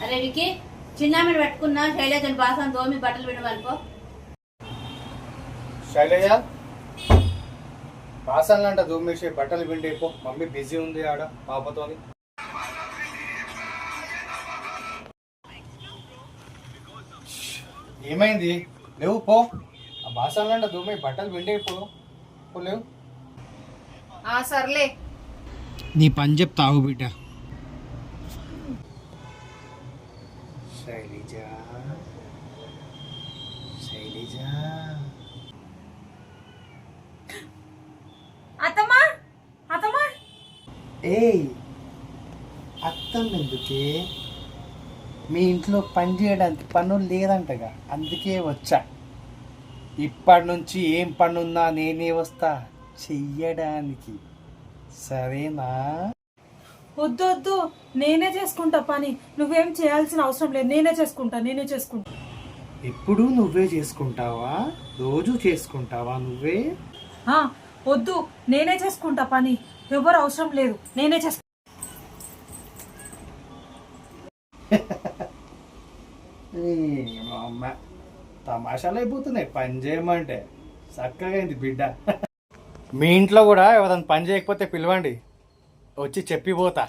అరే వికి చిన్నామిని పట్టుకున్నా శైలజని బాసం దోమి బట్టలు వినవనుకో. శైలజ బాసన్లంట దూమేసి బట్టలు పిండిపో, మమ్మీ బిజీ ఉంది ఆడ పాపతోని. ఏమైంది? లేవు పో, ఆ బాసన్లంట దూమే బట్టలు పిండిపో పో. లేవు సర్లే. నీ పని చెప్తావు బిడ్డ. శైలజ శైలజ అత్తమ్మా అత్తమ్మా. ఏయ్ అత్తం ఎందుకే? మీ ఇంట్లో పని చేయడానికి పనులు లేదంటగా, అందుకే వచ్చా. ఇప్పటి నుంచి ఏం పనున్నా నేనే వస్తా చెయ్యడానికి, సరేనా? వద్దు వద్దు, నేనే చేసుకుంటా పని. నువ్వేం చేయాల్సిన అవసరం లేదు, నేనే చేసుకుంటా. ఎప్పుడు నువ్వే చేసుకుంటావా? రోజు చేసుకుంటావా నువ్వే? వద్దు, నేనే చేసుకుంటా పని. ఎవరు అవసరం లేదు, నేనే చేసుకుంటా. అమ్మ తమాషాలు అయిపోతున్నాయి పని చేయమంటే. చక్కగా అయింది బిడ్డ. మీ ఇంట్లో కూడా ఎవరైనా పని చేయకపోతే పిలవండి, వచ్చి చెప్పిపోతా.